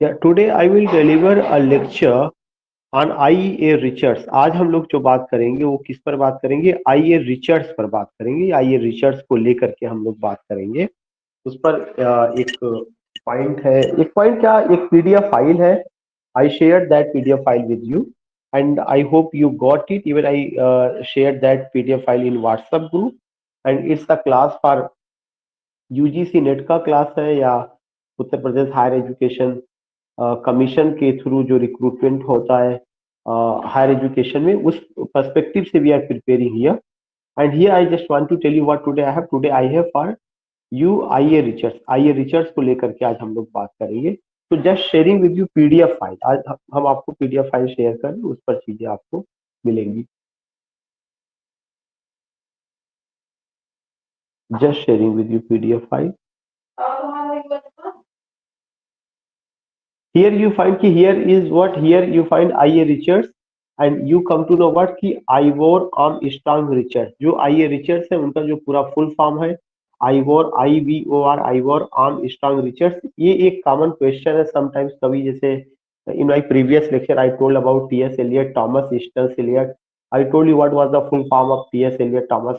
Yeah, today I will deliver a lecture on IE Richards. आज हम लोग जो बात करेंगे वो किस पर बात करेंगे? IE रिचर्ड्स पर बात करेंगे। IE रिचर्ड्स को लेकर के हम लोग बात करेंगे। उस पर एक पॉइंट है, एक पॉइंट क्या, एक पीडीएफ फाइल है। I share that PDF file with you and I hope you got it. Even I share that PDF file in WhatsApp group and it's a class for UGC NET का class है, या Uttar Pradesh higher education commission के through जो recruitment होता है higher education में, उस perspective से we are preparing here. And here I just want to tell you what today I have for you आईए रिचर्ड्स। आईए रिचर्ड्स को लेकर के आज हम लोग बात करेंगे। तो just sharing with you PDF file. आज हम आपको पीडीएफ फाइल शेयर करें, उस पर चीजें आपको मिलेंगी। Just sharing with you PDF file. Here you find कि here is what, here you find IA Richards and you come to know what कि Ivor Armstrong Richards। जो IA Richards है उनका जो पूरा फुल फॉर्म है Ivor, IVOR, Ivor Armstrong Richards। ये एक कॉमन क्वेश्चन है समटाइम्स, कभी जैसे in my previous lecture I told about T.S. Eliot, Thomas Easton Eliot। I told you what was the full form of T.S. Eliot, Thomas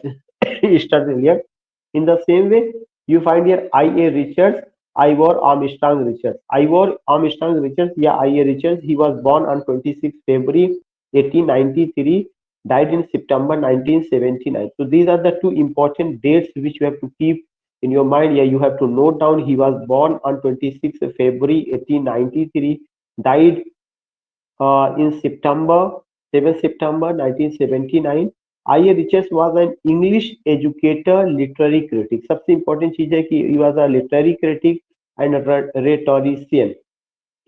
Easton Eliot। In the same way you find here IA Richards, Ivor Armstrong Richards। Ivor Armstrong Richards या IA Richards, he was born on 26 February 1893, died in September 1979। So these are the two important dates which you have to keep in your mind. Yeah, you have to note down. He was born on 26 February 1893, died in September 7 September 1979। I.A. Richards was an English educator, literary critic। सबसे important चीज है कि he was a literary critic and a rhetorician।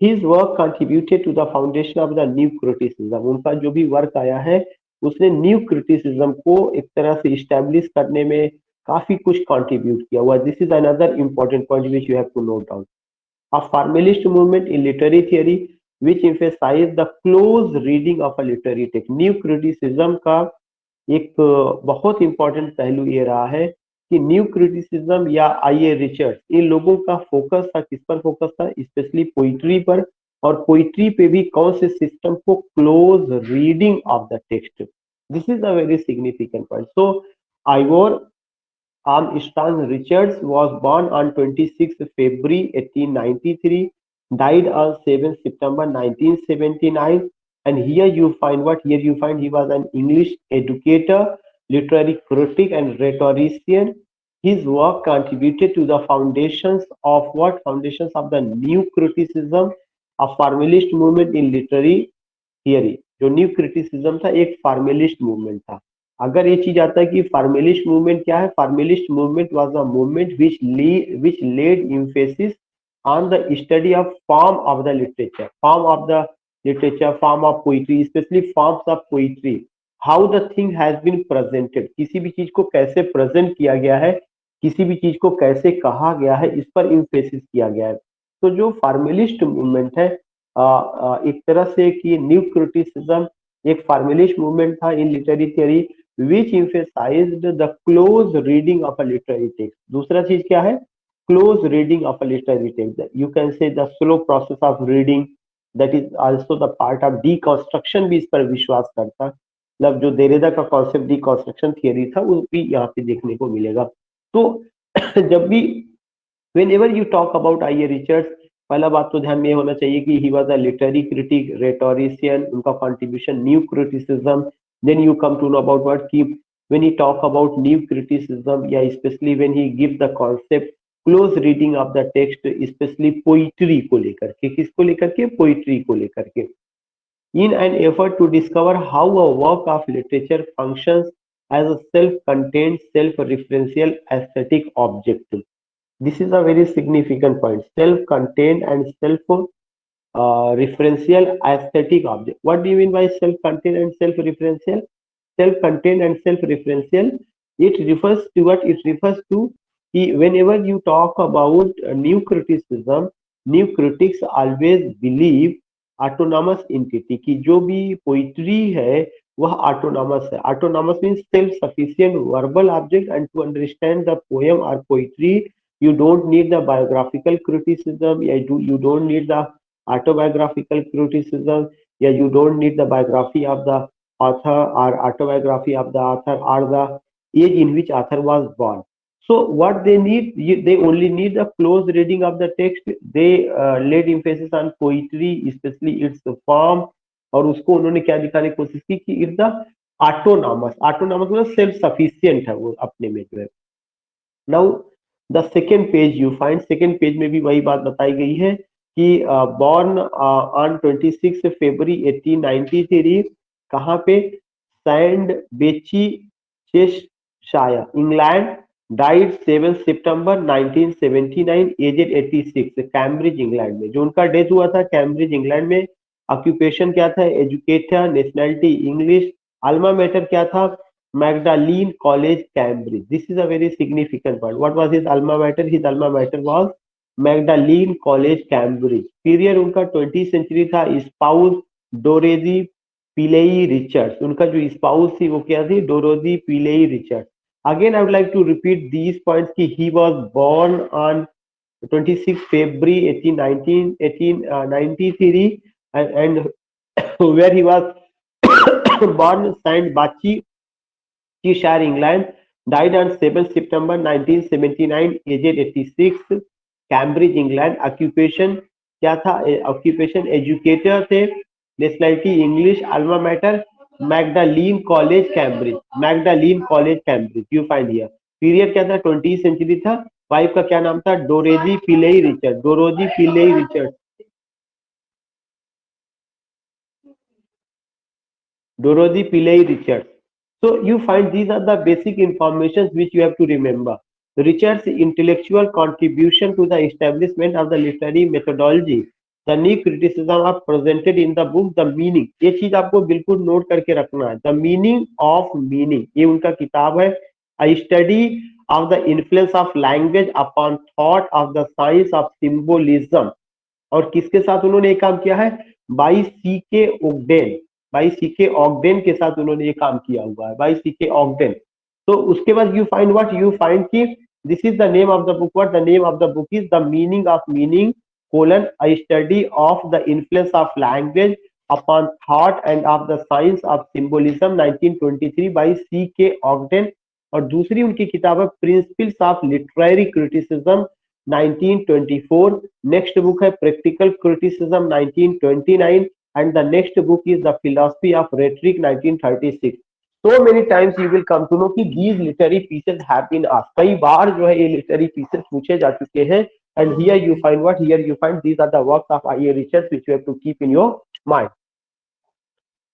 His work contributed to the foundation of the new criticism। उनका जो भी work आया है उसने न्यू क्रिटिसिज्म को एक तरह से इस्टेब्लिश करने में काफी कुछ कंट्रीब्यूट किया हुआ। This is another important point which you have to note down. A formalist movement in literary theory which emphasized the close reading of a literary text। New criticism का एक बहुत इंपॉर्टेंट पहलू ये रहा है कि न्यू क्रिटिसिज्म या आईए रिचर्ड्स, इन लोगों का फोकस था, किस पर फोकस था? स्पेशली पोइट्री पर। और पोइट्री पे भी कौन से सिस्टम को? Close reading of the text. This is a very significant point. So Ivor Armstrong Richards was born on 26 February 1893, died on 7 September 1979, and here you find what? Here you find he was an English educator, literary critic, and rhetorician. His work contributed to the foundations of what? Foundations of the new criticism, a formalist movement in literary theory. जो new criticism था एक formalist movement था। अगर ये चीज आता है कि फार्मेलिस्ट मूवमेंट क्या है? Formalist movement was a movement which laid emphasis on the study of form of the literature, form of poetry, especially forms of poetry, how the thing has been presented। किसी भी चीज को कैसे प्रेजेंट किया गया है, किसी भी चीज को कैसे कहा गया है, इस पर इम्फेसिस किया गया है। तो जो फार्मेलिस्ट मूवमेंट है एक तरह से कि न्यू क्रिटिसिज्म एक फार्मेलिस्ट मूवमेंट था in literary theory which emphasized the close reading of a literary text. दूसरा चीज क्या है? Close reading of a literary text. You can say the slow process of reading, that is also the part of deconstruction. भी इस पर विश्वास करता, मतलब जो देरेदा का कॉन्सेप्ट डीकंस्ट्रक्शन थियरी था वो भी यहाँ पे देखने को मिलेगा। तो जब भी whenever you talk about I.A. Richards, पहला बात तो ध्यान में ये होना चाहिए कि he was a literary critic, rhetorician, उनका contribution new criticism। Then you come to know about what कि when he talk about new criticism, या especially when he give the concept close reading of the text, especially poetry को लेकर के, किसको लेकर के? poetry को लेकर के। in an effort to discover how a work of literature functions as a self-contained, self-referential aesthetic object। This is a very significant point. Self-contained and self-referential aesthetic object। What do you mean by self-contained and self-referential? Self-contained and self-referential, it refers to what? It refers to whenever you talk about new criticism, new critics always believe autonomous entity कि जो भी poetry है वह autonomous है। Autonomous means self sufficient verbal object, and to understand the poem और poetry you don't need the biographical criticism, you don't need the autobiographical criticism, yeah, you don't need the biography of the author or autobiography of the author or the age in which author was born. So what they need, they only need a close reading of the text. They laid emphasis on poetry, especially its form, और उसको उन्होंने क्या दिखाने की कोशिश की कि it's the autonomous, autonomous मतलब सेल्फ सफिशिएंट है वो अपने में जो है। Now the second page you find, second page में भी वही बात बताई गई है कि बॉर्न ऑन 26 फरवरी 1893, कहाँ पे, सैंड बेची चेस्टशायर, इंग्लैंड, डाइड 7 सितंबर 1979, एजेड 86, कैम्ब्रिज इंग्लैंड में जो उनका डेथ हुआ था, कैम्ब्रिज इंग्लैंड में। ऑक्यूपेशन क्या था, educator, nationality English, alma matter क्या था, Magdalene College, Cambridge. This is a very significant point. What was his alma mater? His alma mater was Magdalene College, Cambridge. Period उनका 20th century था। Spouse Dorothy Pilley Richards, उनका जो spouse थी वो क्या थी, Dorothy Pilley Richards. Again, I would like to repeat these points कि he was born on 26 February 1893 and where he was born Saint Bachi Cheshire, England, died on 7 September 1979, aged 86, Cambridge England. Occupation क्या था, occupation educator थे, nationality English, alma mater Magdalene College Cambridge, Magdalene College Cambridge, you find here. Period क्या था, 20th century था। Wife का क्या नाम था, Dorothy Pilley Richard, Dorothy Pilley Richard, Dorothy Pilley Richard. So you find these are the basic informations which you have to remember. Richard's intellectual contribution to the establishment of the literary methodology, the new criticism are presented in the book The Meaning. ये चीज आपको बिल्कुल note करके रखना है। The Meaning of Meaning, ये उनका किताब है। A study of the influence of language upon thought of the science of symbolism, और किसके साथ उन्होंने ये काम किया है, बाई सी के ओगडेन, बाई सी के ऑगडेन के साथ उन्होंने ये काम किया हुआ है, बाई सी के ऑगडेन। तो उसके बाद you find what, you find कि this is the name of the book, what the name of the book is the meaning of meaning colon a study of the influence of language upon thought and of the science of symbolism 1923 by C K Ogden. और दूसरी उनकी किताब है principles of literary criticism 1924। Next book है practical criticism 1929 and the next book is the philosophy of rhetoric 1936. So many times you will come to know कि these literary pieces have been asked, कई बार जो है ये literary pieces पूछे जा चुके हैं। and here you find what, here you find these are the works of I.A. Richards which you have to keep in your mind.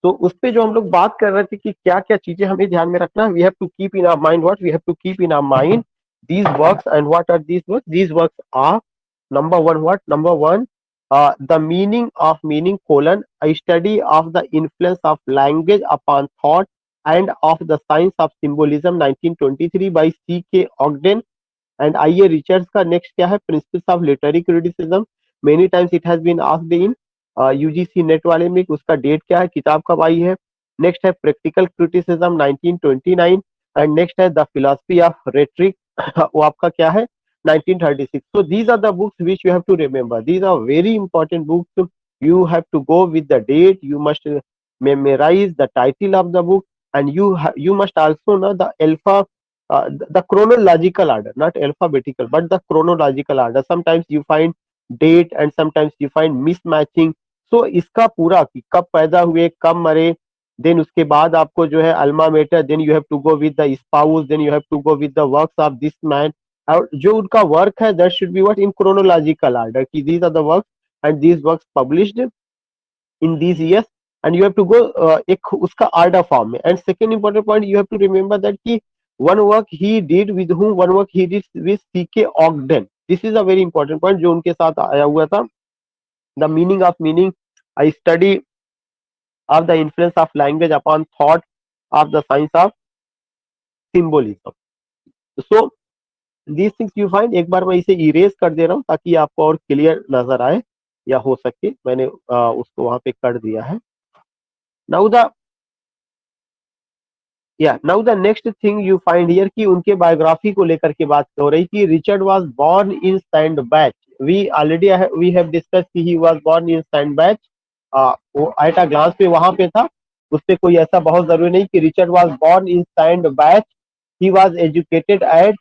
तो उस पे जो हम लोग बात कर रहे थे कि क्या क्या चीजें हमें ध्यान में रखना, we have to keep in our mind, what we have to keep in our mind these works, and what are these works? These works are number one, what, number one, the meaning of meaning colon a study of the influence of language upon thought and of the science of symbolism 1923 by C.K. Ogden and I.A. Richards का next क्या है, principles of literary criticism, many times it has been asked in UGC net वाले में, उसका date क्या है, किताब कब आई है। नेक्स्ट है प्रैक्टिकल क्रिटिसिज्म 1929 एंड नेक्स्ट है द फिलॉसफी ऑफ रेट्रिक, वो आपका क्या है 1936। so these are the books which you have to remember, these are very important books, you have to go with the date, you must memorize the title of the book, and you must also know the alpha the chronological order, not alphabetical but the chronological order. Sometimes you find date and sometimes you find mismatching, so इसका पूरा कि कब पैदा हुए कब मरे, then उसके बाद आपको जो है alma mater, then you have to go with the spouse, then you have to go with the works of this man, और जो उनका वर्क है that should be what in chronological order कि these are the works and these works published in these years, and you have to go एक उसका order form में। And second important point, you have to remember that कि one work he did with whom, one work he did with C.K. Ogden, this is a very important point जो उनके साथ आया हुआ था। the meaning of meaning, I study of the influence of language upon thought of the science of symbolism, so these things you find। एक बार मैं इसे erase कर दे रहा हूँ ताकि आपको और क्लियर नजर आए या हो सके, मैंने उसको वहां पे कर दिया है। Now the now the next thing you find here कि उनके बायोग्राफी को लेकर के बात हो रही कि Richard was born in Sandbach, we have discussed कि he was born in Sandbach. वो एट अ ग्लांस पे वहां पे था, उस पे कोई ऐसा बहुत जरूरी नहीं कि Richard was born in Sandbach. He was educated at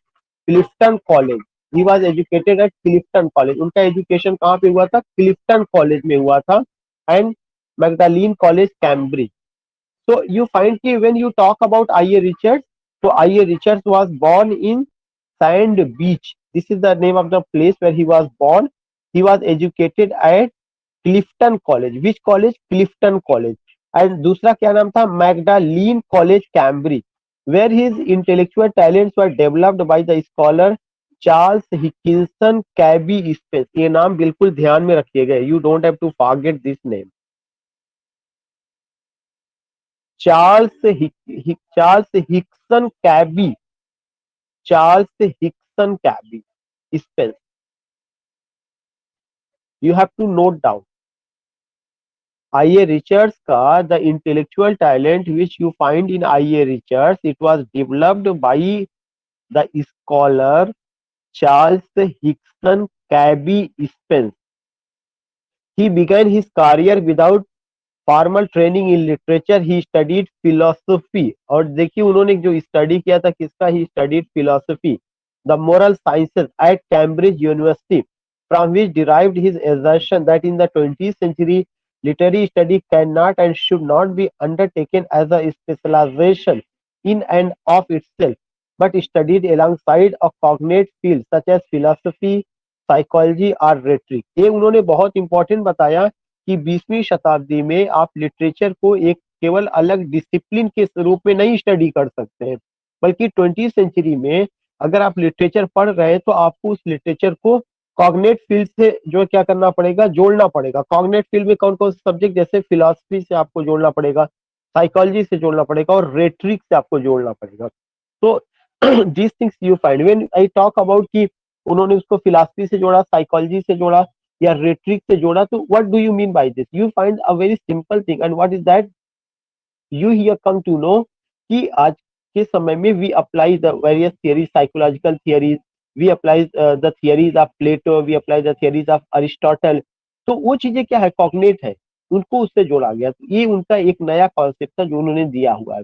Clifton College. He was educated at Clifton College. उनका एजुकेशन कहाँ पे हुआ था? क्लिफ्टन कॉलेज में हुआ था. And Magdalene College Cambridge. So you find कि when you talk about I.A. Richards, so I.A. Richards was born in Sand Beach. This is the name of the place where he was born. He was educated at Clifton College. Which college? Clifton College. And दूसरा क्या नाम था? Magdalene College, Cambridge, where his intellectual talents were developed by the scholar Charles Hickinson Cabby Spence. ये नाम बिल्कुल ध्यान में रखिएगा. You don't have to forget this name. Charles Hickson Cabby. Charles Hickson Cabby Spence. You have to note down. I.A. Richards का the intellectual talent which you find in I.A. Richards, it was developed by the scholar Charles Hickson Cabby Spence. He began his career without formal training in literature. He studied philosophy. और देखिए उन्होंने जो स्टडी किया था किसका? He studied philosophy, the moral sciences at Cambridge University, from which derived his assertion that in the 20th century literary study cannot and should not be undertaken as a specialization in and of itself, but studied alongside a cognate field such as philosophy, psychology or rhetoric. ये उन्होंने बहुत important बताया कि 20वीं शताब्दी में आप literature को एक केवल अलग डिसिप्लिन के रूप में नहीं स्टडी कर सकते हैं, बल्कि 20वीं सेंचुरी में अगर आप लिटरेचर पढ़ रहे हैं तो आपको उस लिटरेचर को कॉग्नेट फील्ड से जो क्या करना पड़ेगा? जोड़ना पड़ेगा. कॉग्नेट फील्ड में कौन कौन से सब्जेक्ट? जैसे फिलोसफी से आपको जोड़ना पड़ेगा, साइकोलॉजी से जोड़ना पड़ेगा और रेट्रिक से आपको जोड़ना पड़ेगा. तो this things you find when I talk about कि उन्होंने उसको फिलोसफी से जोड़ा, साइकोलॉजी से जोड़ा या रेट्रिक से जोड़ा. तो what do you mean by this? You find a very simple thing and what is that? You hear come to know कि आज के समय में we apply the various theories, psychological theories, we apply the theories of Plato, we apply the theories of Aristotle. तो वो चीजें क्या है? कॉग्नेट है, उनको उससे जोड़ा गया. तो ये उनका एक नया कॉन्सेप्ट था जो उन्होंने दिया हुआ है.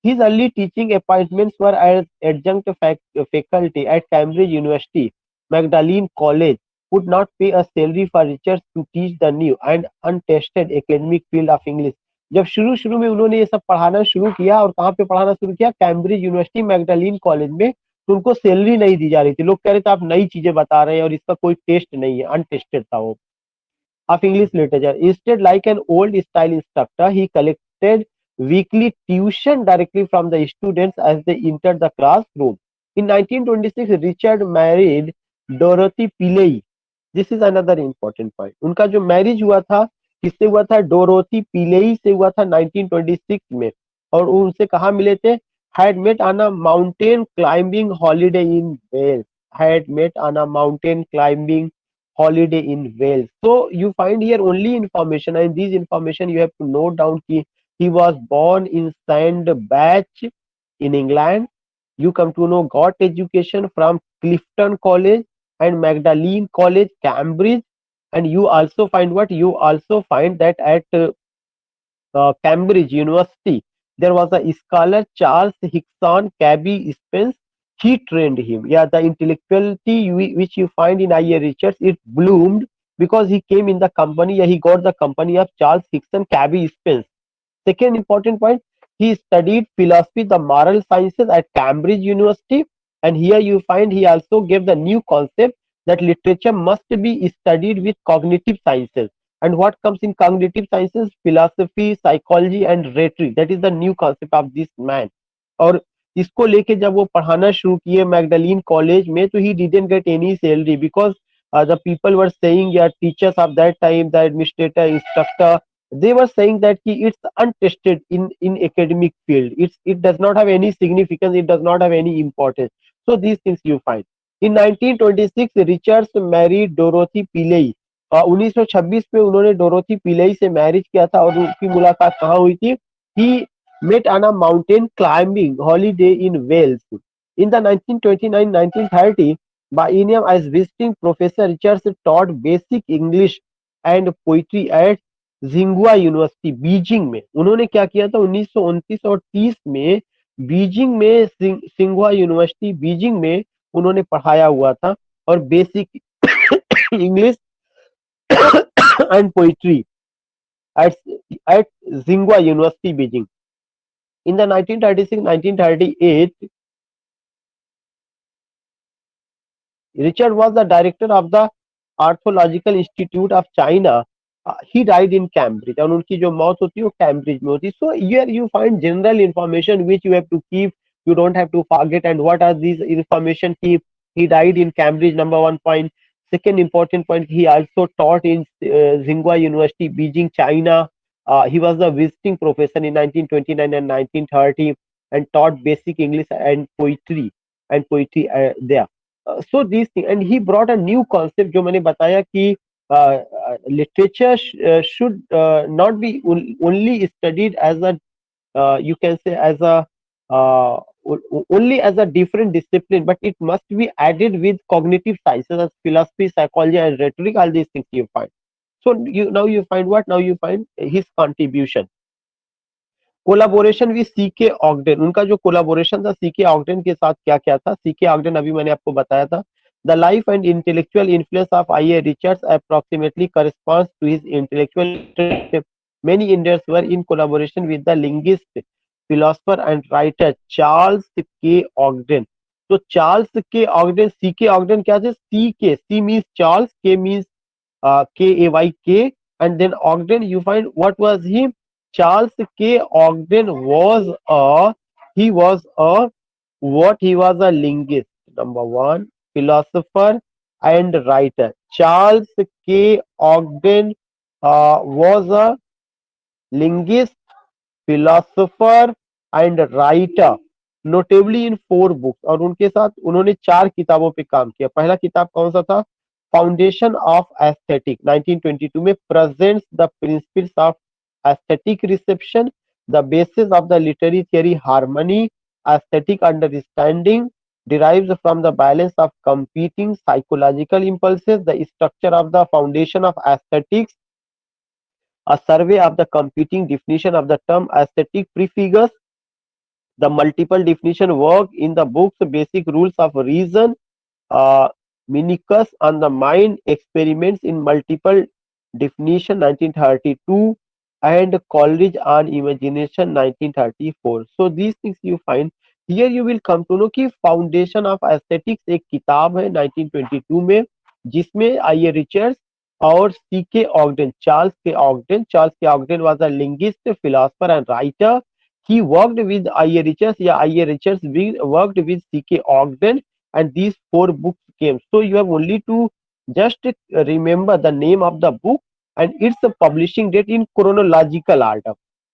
His early teaching appointments were as adjunct faculty at Cambridge University. Magdalene College would not pay a salary for Richards to teach the new and untested academic field of English. जब शुरू शुरू में उन्होंने ये सब पढ़ाना शुरू किया, और कहाँ पे पढ़ाना शुरू किया? कैम्ब्रिज यूनिवर्सिटी मैगडालिन कॉलेज में. तो उनको सैलरी नहीं दी जा रही थी. लोग कह रहे थे आप नई चीजें बता रहे हैं और इसका कोई टेस्ट नहीं है, अनटेस्टेड था वो, of English literature. Instead, like an old style instructor, he collected weekly tuition directly from the students as they entered the classroom. In 1926, Richard married Dorothy Pillay. This is another important point. उनका जो marriage हुआ था किससे हुआ था? Dorothy पिलेई से हुआ था 1926 में. और उनसे कहाँ मिले थे? Had met on a mountain climbing holiday in Wales. Had met on a mountain climbing holiday in Wales. So you find here only information, and these information you have to note down कि he was born in Sandbach in England. You come to know got education from Clifton College and Magdalene College, Cambridge. And you also find what? You also find that at Cambridge University there was a scholar Charles Hickson Cabby Spence. He trained him. Yeah, the intellectuality which you find in I.A. Richards, it bloomed because he came in the company. Yeah, he got the company of Charles Hickson Cabby Spence. Second important point, he studied philosophy, the moral sciences at Cambridge University. And here you find he also gave the new concept that literature must be studied with cognitive sciences. And what comes in cognitive sciences? Philosophy, psychology and rhetoric. That is the new concept of this man. और इसको लेके जब वो पढ़ाना शुरू किए मैगडालिन college में, तो he didn't get any salary because the people were saying, yeah, teachers of that time, the administrator, instructor, they were saying that it's untested in academic field. It does not have any significance, it does not have any importance. So these things you find. In 1926 Richards married Dorothy Pillay. 1926 में उन्होंने Dorothy पिलई से marriage किया था. और उनकी मुलाकात कहाँ हुई थी? He met on a mountain climbing holiday in Wales. In the 1929-1930 Biennium as visiting professor, Richards taught basic English and poetry at जिंगुआ यूनिवर्सिटी बीजिंग में। उन्होंने क्या किया था 1929 और 30 में बीजिंग में सिंघुआ यूनिवर्सिटी बीजिंग में उन्होंने पढ़ाया हुआ था और basic English and poetry at at Tsinghua University, Beijing. In the 1936-1938, Richard was the director of the Archaeological Institute of China. He died in Cambridge. और उनकी जो मौत होती है वो कैम्ब्रिज में होती है. So here you find general information which you have to keep. You don't have to forget. And what are these information keep? He died in Cambridge. Number one point. Second important point. He also taught in Tsinghua University, Beijing, China. He was a visiting professor in 1929 and 1930 and taught basic English and poetry there. So these things, and he brought a new concept जो मैंने बताया कि literature should not be only studied as a you can say as a uh, only as a different discipline, but it must be added with cognitive sciences as philosophy, psychology, and rhetoric. All these things you find. So now you find what? Now you find his contribution. Collaboration with C K Ogden, उनका जो collaboration था C K ऑगडेन के साथ क्या क्या था? C K ऑगडेन अभी मैंने आपको बताया था. The life and intellectual influence of I A Richards approximately corresponds to his intellectual. Many Indians were in collaboration with the linguist, philosopher and writer Charles K Ogden. तो चार्ल्स के ऑगडेन, सी K ऑगडेन क्या थे? C means Charles, के means K-A-Y-K, and then Ogden, you find what was he? Charles K. Ogden was he was a linguist, number one, philosopher and writer. Charles K. Ogden was a linguist, philosopher and writer, notably in 4 books. और उनके साथ उन्होंने 4 किताबों पे काम किया. पहला किताब कौन सा था? फाउंडेशन ऑफ एस्थेटिक 1922 में, presents the principles of aesthetic reception, the basis of the literary theory harmony, aesthetic understanding derives from the balance of competing psychological impulses, the structure of the foundation of aesthetics, a survey of the competing definition of the term aesthetic prefigures the multiple definition work in the books basic rules of reason, uh, Minicus on the mind experiments in multiple definition 1932 and Coleridge on imagination 1934. So these things you find here. You will come to know कि foundation of aesthetics एक किताब है 1922 में जिसमें आई Richards और सी K Ogden, Charles K Ogden was a linguist, philosopher and writer. He worked with I.A. Richards. Yeah, I.A. Richards worked with C.K. Ogden, and these 4 books came. So you have only to just remember the name of the book and its publishing date in chronological order.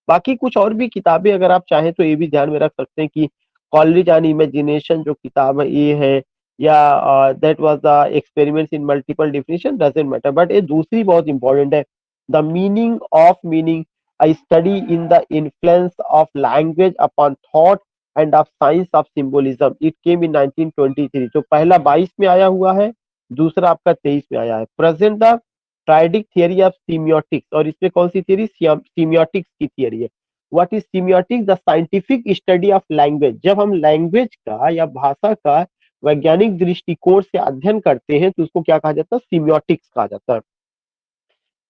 बाकी कुछ और भी किताबें अगर आप चाहें तो ये भी ध्यान में रख सकते हैं कि कॉलेज ऑन इमेजिनेशन जो किताब है ये है, या that was the experiments in multiple definition, doesn't matter. But ये दूसरी बहुत इंपॉर्टेंट है, the meaning of meaning, a study in the influence of language upon thought and of science of symbolism. It came in 1923. तो पहला 22 में आया हुआ है, दूसरा आपका 23 में आया है. Present the triadic theory of semiotics, और इसमें कौन सी थियरी? सीमियोटिक्स की थियरी है. What is semiotics? The scientific study of language. जब हम लैंग्वेज का या भाषा का वैज्ञानिक दृष्टिकोण से अध्ययन करते हैं तो उसको क्या कहा जाता है? सीमियोटिक्स कहा जाता है.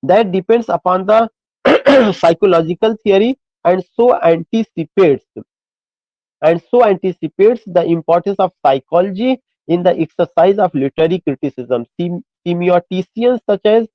That depends upon the psychological theory and so anticipates the importance of psychology in the exercise of literary criticism. Semioticians such as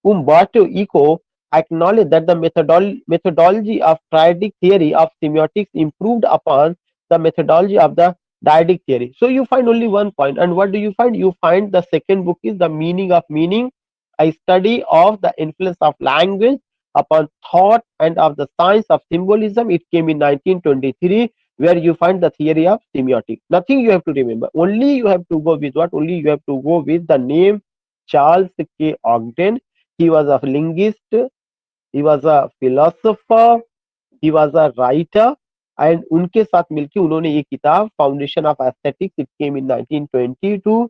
Umberto Eco acknowledge that the methodology of triadic theory of semiotics improved upon the methodology of the dyadic theory. So you find only one point, and what do you find? You find the second book is The Meaning of Meaning, a study of the influence of language upon thought and of the science of symbolism. It came in 1923, where you find the theory of semiotics. Nothing you have to remember. Only you have to go with what? Only you have to go with the name Charles K. Ogden. He was a linguist, he was a philosopher, he was a writer, and उनके साथ मिलके उन्होंने ये किताब foundation of aesthetics, it came in 1922.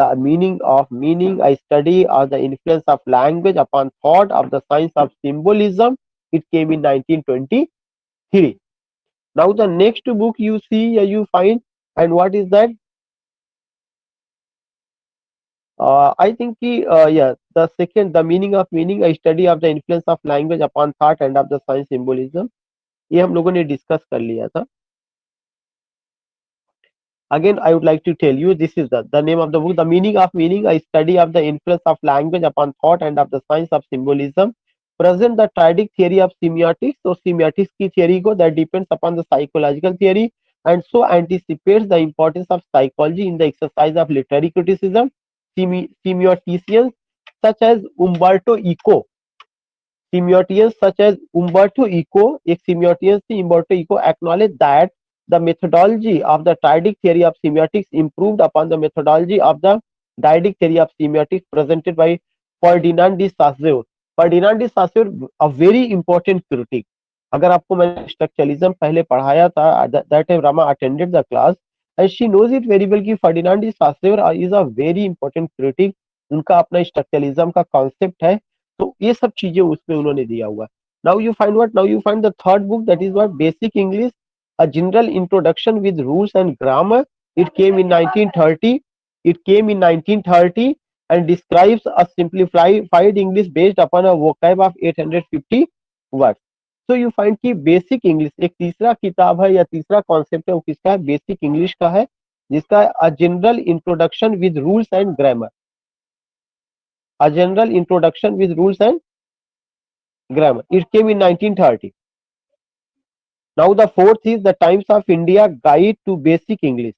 The meaning of meaning, a study of the influence of language upon thought of the science of symbolism. It came in 1923. Now the next book you see, you find, and what is that? I think yeah, the second, the meaning of meaning, a study of the influence of language upon thought and of the science symbolism. ये हम लोगों ने discuss कर लिया था. Again, I would like to tell you, this is the name of the book, The Meaning of Meaning, a study of the influence of language upon thought and of the science of symbolism. Present the triadic theory of semiotics. So semiotics की theory को that depends upon the psychological theory and so anticipates the importance of psychology in the exercise of literary criticism. Semioticians such as Umberto Eco, Semiotians such as Umberto Eco, एक semiotians थी Umberto Eco, acknowledge that the methodology of the triadic theory of semiotics improved upon the methodology of the dyadic theory of semiotics presented by Ferdinand de Saussure. Ferdinand de Saussure, a very important critic. अगर आपको मैंने structuralism पहले पढ़ाया था, that time Rama attended the class and she knows it very well कि Ferdinand de Saussure is a very important critic. उनका अपना structuralism का कॉन्सेप्ट है, तो ये सब चीजें उसमें उन्होंने दिया हुआ है. Now you find what, now you find the third book, that is what, basic English, a general introduction with rules and grammar. It came in 1930. It came in 1930 and describes a simplified English based upon a vocab of 850 words. So you find कि basic English एक तीसरा किताब है या तीसरा concept है, वो किसका है? बेसिक इंग्लिश का है, जिसका a general introduction with rules and grammar. A general introduction with rules and grammar. It came in 1930. Now the fourth is the Times of India Guide to Basic English.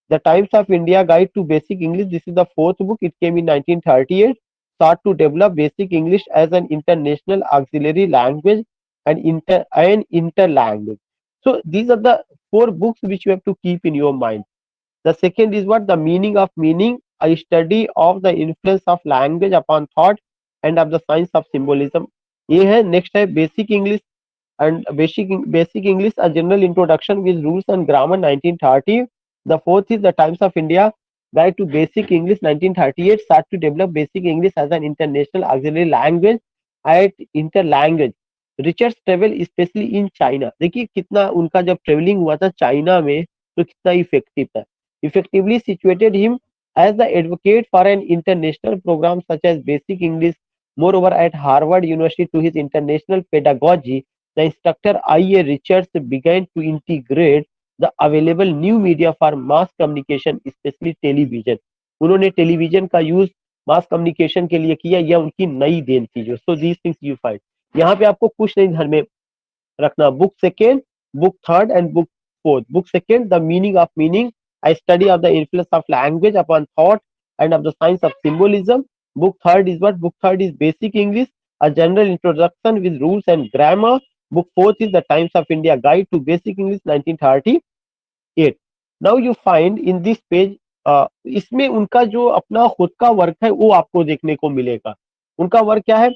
The Times of India Guide to Basic English. This is the fourth book. It came in 1938. Sought to develop basic English as an international auxiliary language and interlanguage. So these are the four books which you have to keep in your mind. The second is what? The meaning of meaning, a study of the influence of language upon thought and of the science of symbolism. ये है. Next है basic English and basic English, a general introduction with rules and grammar, 1930. The fourth is the Times of India Guide to Basic English, 1938. Start to develop basic English as an international auxiliary language at interlanguage. Richard's travel especially in China. देखिए कितना उनका जब travelling हुआ था China में तो कितना effective था. Effectively situated him as the advocate for an international program such as basic English. Moreover, at Harvard University to his international pedagogy, the instructor I.A. Richards began to integrate the available new media for mass communication, especially television. उन्होंने television का use mass communication के लिए किया, यह उनकी नई then थी. जो so these things you find. यहाँ पे आपको कुछ नहीं ध्यान में रखना. Book second, book third and book fourth. Book second, the meaning of meaning, a study of the influence of language upon thought and of the science of symbolism. Book third is what? Book third is Basic English, a general introduction with rules and grammar. Book fourth is the Times of India Guide to Basic English, 1938. Now you find in this page, इसमें उनका जो अपना खुद का work है वो आपको देखने को मिलेगा. उनका वर्क क्या है?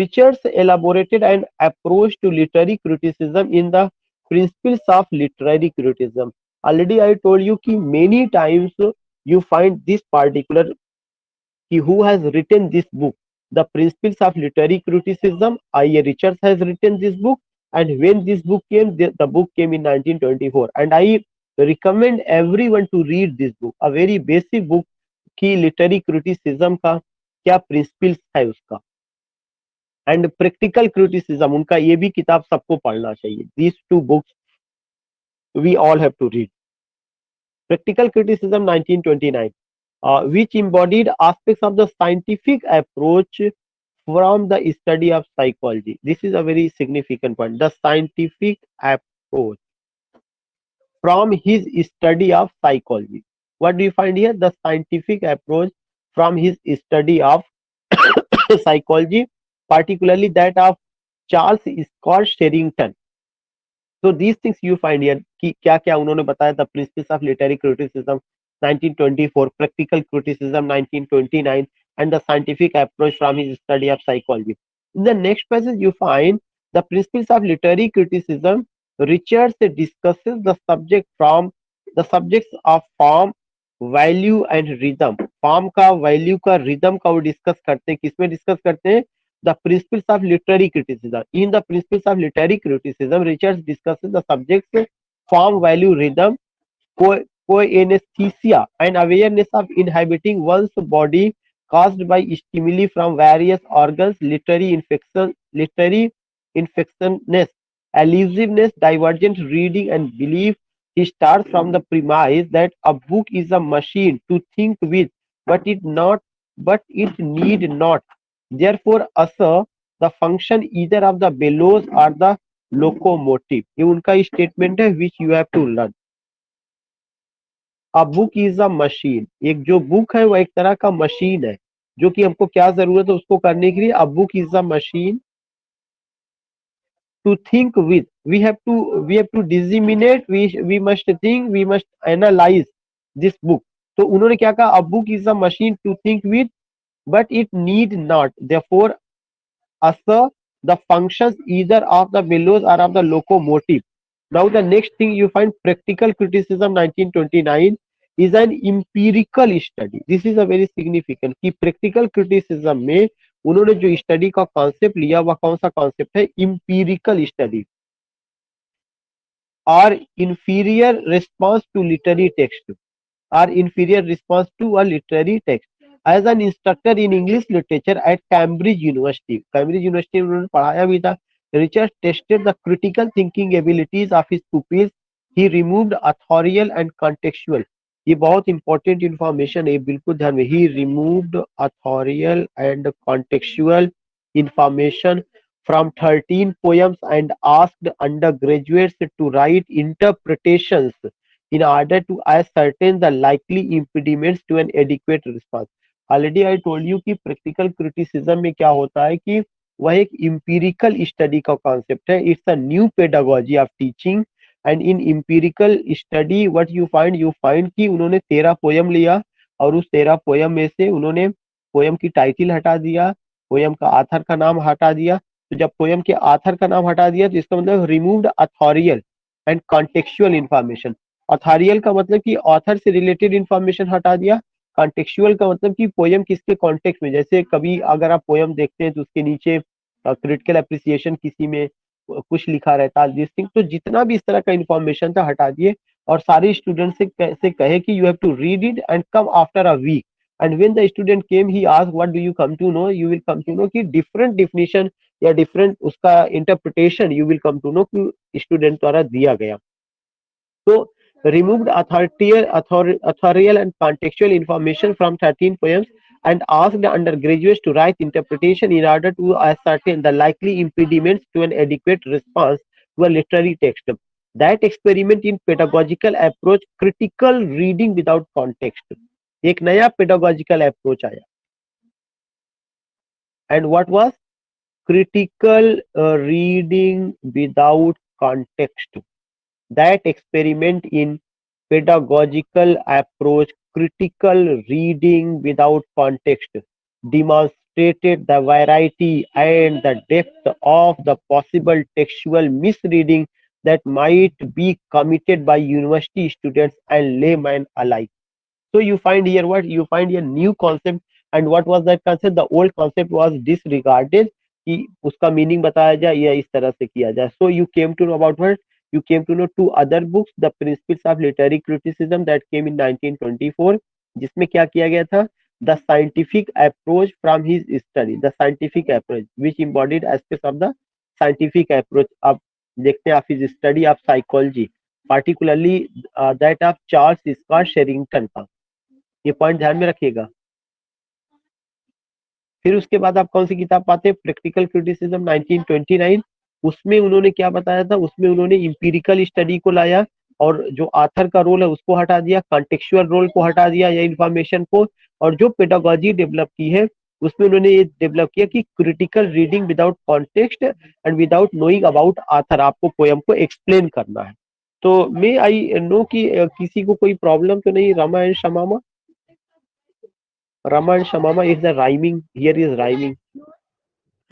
Richards elaborated an approach to literary criticism in the Principles of Literary Criticism. Already I told you कि many times you find this particular कि who has written this book, The Principles of Literary Criticism. I.A. Richards has written this book, and when this book came, the book came in 1924, and I recommend everyone to read this book. A very basic book कि literary criticism का क्या principles है उसका, and practical criticism उनका, ये भी किताब सबको पढ़ना चाहिए. These two books we all have to read. Practical Criticism, 1929, which embodied aspects of the scientific approach from the study of psychology. This is a very significant point. The scientific approach from his study of psychology. What do you find here? The scientific approach from his study of psychology, particularly that of Charles Scott Sherrington. So these things you find here कि क्या क्या उन्होंने बताया था. Principles of Literary Criticism, 1924, Practical Criticism, 1929, and the scientific approach from his study of psychology. In the next passage you find the Principles of Literary Criticism. Richards discusses the subjects of form, value and rhythm, form का, value का, rhythm का वो discuss करते हैं। किसमें discuss करते हैं? The principles of literary criticism. In the principles of literary criticism Richard discusses the subjects form, value, rhythm, coanesthesia and awareness of inhabiting one's body caused by stimuli from various organs, literary infectiousness, elusiveness, divergent reading, and belief. He starts from the premise that a book is a machine to think with, but it need not. Therefore, assert the function either of the bellows or the locomotive. ये उनका statement है which you have to learn. A book is a machine, एक जो book है वो एक तरह का मशीन है, जो कि हमको क्या जरूरत है उसको करने के लिए। A book is a machine to think with, we have to disseminate, we must think, we must analyse this book. तो उन्होंने क्या कहा? A book is a machine to think with but it need not, therefore assert the functions either of the bellows or of the locomotive. Now the next thing you find, practical criticism 1929 is an empirical study. This is a very significant कि practical criticism में उन्होंने जो study का concept लिया वह कौन सा concept है? empirical study or inferior response to literary text, or inferior response to a literary text. As an instructor in English literature at Cambridge University, Cambridge University में उन्होंने पढ़ाया भी था, Richard tested the critical thinking abilities of his pupils. He removed authorial and contextual. ये बहुत important information है, बिल्कुल ध्यान में। He removed authorial and contextual information from 13 poems and asked undergraduates to write interpretations in order to ascertain the likely impediments to an adequate response. Already I told you कि practical criticism में क्या होता है कि वह एक empirical study का concept है. It's a new pedagogy of teaching, and in empirical study what you find कि उन्होंने 13 पोयम लिया और उस 13 पोयम में से उन्होंने पोयम की टाइटल हटा दिया, पोयम का आथर का नाम हटा दिया। तो जब पोयम के आथर का नाम हटा दिया तो इसका मतलब रिमूव्ड अथॉरियल एंड कॉन्टेक्चुअल इंफॉर्मेशन। ऑथोरियल का मतलब कि ऑथर से रिलेटेड इंफॉर्मेशन हटा दिया। कॉन्टेक्चुअल का मतलब कि पोयम किसके कॉन्टेक्स्ट में, जैसे कभी अगर आप पोयम देखते हैं तो उसके नीचे क्रिटिकल अप्रिसिएशन किसी में कुछ लिखा रहता है, दिस थिंग। तो जितना भी इस तरह का इंफॉर्मेशन था हटा दिए और सारे स्टूडेंट से कहे कि you have to read it and come after a week. And when the student came he asked what do you come to know, you will come to know कि डिफरेंट डिफिनेशन या different उसका interpretation you will come to know कि student द्वारा दिया गया। So removed authorial and contextual information from 13 poems and asked undergraduates to write interpretation in order to ascertain the likely impediments to an adequate response to a literary text. That experiment in pedagogical approach, critical reading without context. एक नया pedagogical approach आया. And what was? Critical reading without context. That experiment in pedagogical approach, critical reading without context, demonstrated the variety and the depth of the possible textual misreading that might be committed by university students and laymen alike. So you find here what? You find a new concept. And what was that concept? The old concept was disregarded कि उसका meaning बताया जाए या इस तरह से किया जाए. So you came to know about what? You came to know two other books, The Principles of Literary Criticism, that came in 1924, जिसमें क्या किया गया था? The scientific approach from his study, the scientific approach which embodied aspects of the scientific approach. अब देखते हैं of his study of psychology, particularly that of Charles Scott Sherrington का. ये पॉइंट ध्यान में रखिएगा. फिर उसके बाद आप कौन सी किताब पाते हैं? Practical criticism 1929. उसमें उन्होंने क्या बताया था? उसमें उन्होंने इंपीरिकल स्टडी को लाया और जो आथर का रोल है उसको हटा दिया, कॉन्टेक्चुअल रोल को हटा दिया या इंफॉर्मेशन को, और जो पेडागोजी डेवलप की है उसमें उन्होंने ये डेवलप किया कि critical reading without context and without knowing about author, आपको पोयम को एक्सप्लेन करना है. तो मे आई नो कि किसी को कोई प्रॉब्लम तो नहीं? Rama and Shamama, Rama and Shamama is the rhyming. Here is rhyming.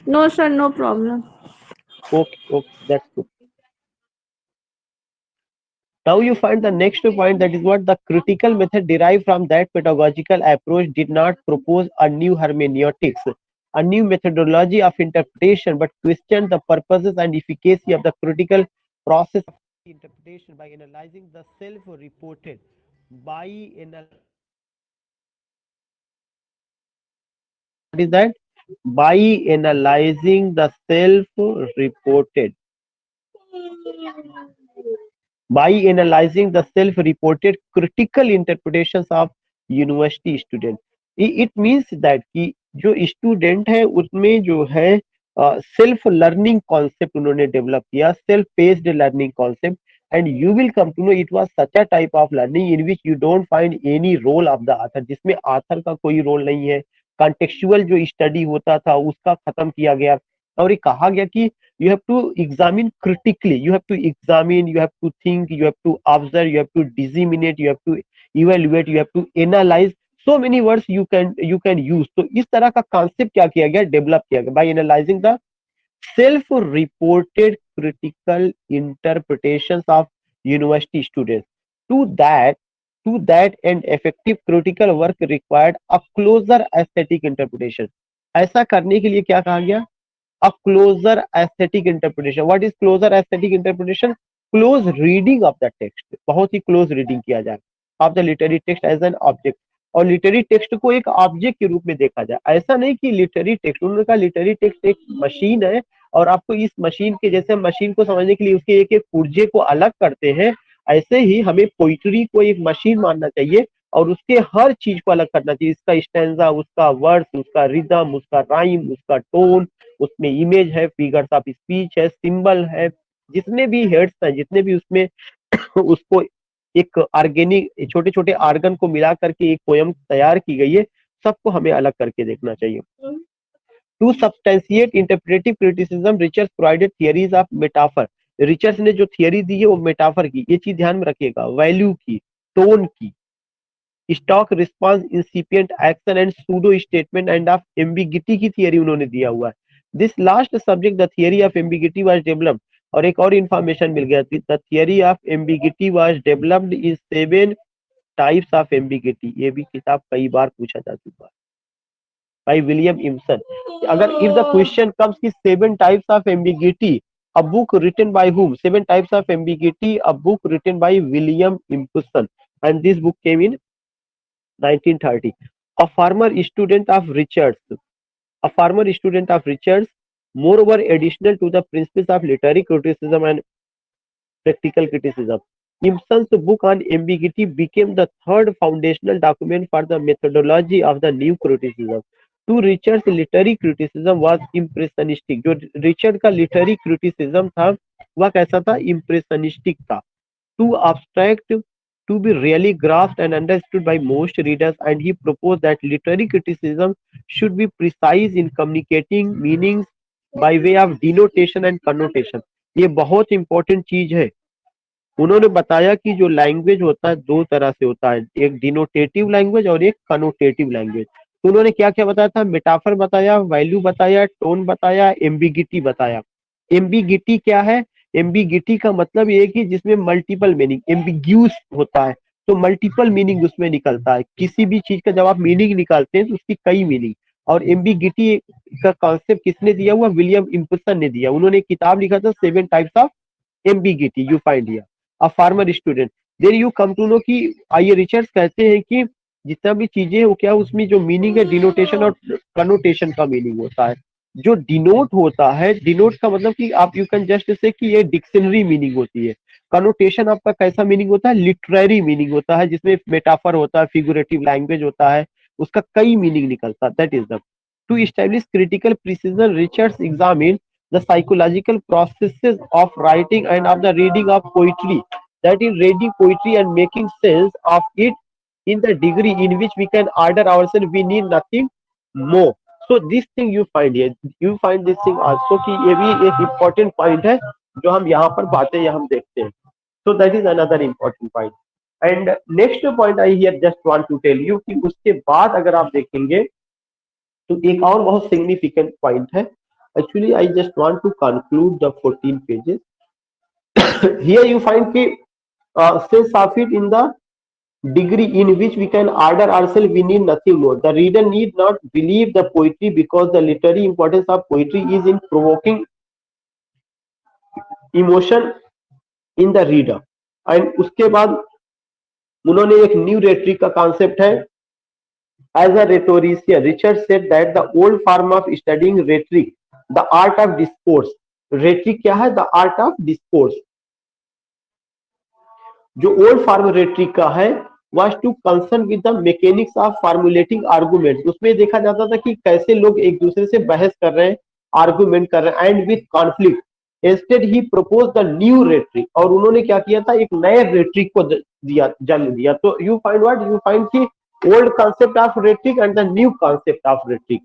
No, sir, no problem. Okay, okay, that's good. Now you find the next point, that is what the critical method derived from that pedagogical approach did not propose a new hermeneutics, a new methodology of interpretation, but questioned the purposes and efficacy of the critical process of interpretation by analyzing the self-reported, by analyzing what is that? By analyzing the self-reported, by analyzing the self-reported critical interpretations of university student. It means that कि जो student है उसमें जो है self learning concept उन्होंने develop किया, self paced learning concept, and you will come to know it was such a type of learning in which you don't find any role of the author, जिसमें author का कोई role नहीं है. Contextual जो study होता था उसका खत्म किया गया, और ये कहा गया कि you have to examine critically, you have to examine, you have to think, you have to observe, you have to disseminate, you have to evaluate, you have to analyze, so many words you can use. तो इस तरह का concept क्या किया गया, develop किया गया by analyzing the self reported critical interpretations of university students. To that to that and effective critical work required a closer aesthetic interpretation. ऐसा करने के लिए क्या कहा गया, a closer aesthetic interpretation. What is closer aesthetic interpretation? Close reading of the text, बहुत ही close reading किया जाए of the literary text as an object, और लिटरेरी टेक्स्ट को एक ऑब्जेक्ट के रूप में देखा जाए. ऐसा नहीं कि लिटरेरी टेक्स्ट, उन्होंने कहा लिटरेरी टेक्स्ट एक मशीन है और आपको इस मशीन के जैसे मशीन को समझने के लिए उसके एक एक पुर्जे को अलग करते हैं, ऐसे ही हमें पोइट्री को एक मशीन मानना चाहिए और उसके हर चीज को अलग करना चाहिए, इसका स्टैंजा, उसका वर्स, उसका रिदम, उसका राइम, उसका टोन, उसमें इमेज है, फिगर्स ऑफ स्पीच है, सिंबल है, जितने भी हेड्स हैं, जितने भी उसमें उसको एक ऑर्गेनिक छोटे छोटे आर्गन को मिला करके एक पोयम तैयार की गई है, सबको हमें अलग करके देखना चाहिए. To substantiate interpretive criticism Richards provided theories of metaphor. Richards ने जो थियरी दी है वो मेटाफर की, ये चीज ध्यान में रखिएगा, वैल्यू की, टोन की, stock response, incipient action and pseudo statement and of ambiguity की थियरी उन्होंने दिया हुआ है. This last subject the theory of ambiguity was developed, और एक और इंफॉर्मेशन मिल गया, the theory of ambiguity was developed in 7 types of ambiguity. ये भी किताब कई बार पूछा जा चुका है बाय विलियम इम्सन. अगर इफ द क्वेश्चन कम्स कि 7 types of ambiguity, a book written by whom? 7 types of ambiguity, a book written by William Impson, and this book came in 1930. A former student of Richards, a former student of Richards, moreover additional to the principles of literary criticism and practical criticism. Impson's book on ambiguity became the third foundational document for the methodology of the new criticism. To Richard's literary criticism was impressionistic. जो Richard का literary criticism था वह कैसा था, impressionistic था. Too abstract to be really grasped and understood by most readers, and he proposed that literary criticism should be precise in communicating meanings by way of denotation and connotation. ये बहुत important चीज है. उन्होंने बताया कि जो language होता है दो तरह से होता है, एक डिनोटेटिव लैंग्वेज और एक कनोटेटिव लैंग्वेज. तो उन्होंने क्या क्या बताया था, मेटाफर बताया, वैल्यू बताया, टोन बताया, एम्बिगिटी बताया. एम्बिगिटी क्या है, एम्बिगिटी का मतलब ये है कि जिसमें मल्टीपल मीनिंग, एम्बिग्यूस होता है तो मल्टीपल मीनिंग उसमें निकलता है. किसी भी चीज का जब आप मीनिंग निकालते हैं तो उसकी कई मीनिंग. और एम्बिगिटी का कॉन्सेप्ट किसने दिया हुआ, विलियम इम्पसन ने दिया. उन्होंने एक किताब लिखा था 7 types of ambiguity, you find here. A former student, then you come to know कि आइए रिचर्ड्स कहते हैं कि जितना भी चीजें है वो क्या, उसमें जो मीनिंग है डिनोटेशन और कनोटेशन का मीनिंग होता है. जो डिनोट होता है, डिनोट का मतलब कि आप यू कैन जस्ट से कि ये डिक्शनरी मीनिंग होती है. कनोटेशन आपका कैसा मीनिंग होता है, लिटरेरी मीनिंग होता है, जिसमें मेटाफर होता है, फिगरेटिव लैंग्वेज होता है, उसका कई मीनिंग निकलता है. That is the two establish critical precision Richards examine the psychological processes of writing and of the reading of poetry, that is reading poetry and making sense of it in the degree in which we can order ourselves, we need nothing more. So this thing you find here, you find this thing also कि ये भी एक important point है जो हम यहाँ पर बातें हम देखते हैं. So that is another important point. And next point I here just want to tell you कि उसके बाद अगर आप देखेंगे तो एक और बहुत significant point है. Actually, I just want to conclude the 14 pages. Here you find कि sense of it in the degree in which we can order ourselves, we need nothing more. The reader need not believe the poetry because the literary importance of poetry is in provoking emotion in the reader. And उसके बाद उन्होंने एक new rhetoric का concept है. As a rhetorician, Richard said that the old form of studying rhetoric, the art of discourse. Rhetoric क्या है? The art of discourse. जो old form rhetoric का है was to concern with the mechanics of formulating arguments. उसमें देखा जाता था कि कैसे लोग एक दूसरे से बहस कर रहे हैं, आर्गुमेंट कर रहे हैं, and with conflict. Instead he propose the new rhetoric. और उन्होंने क्या किया था? एक नए रेटरिक को दिया, जन्म दिया. तो you find what? You find कि old concept of rhetoric and the new concept of rhetoric.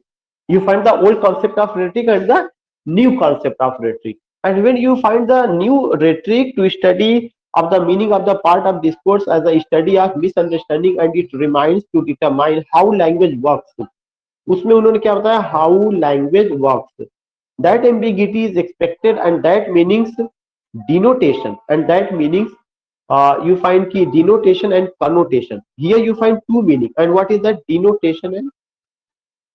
You find the old concept of rhetoric and the new concept of rhetoric. And when you find the new rhetoric to study of the meaning of the part of discourse as a study of misunderstanding, and it remains to determine how language works. उसमें उन्होंने क्या बताया? How language works. That ambiguity is expected and that meanings denotation and that meanings you find key denotation and connotation. Here you find two meaning. And what is that? Denotation and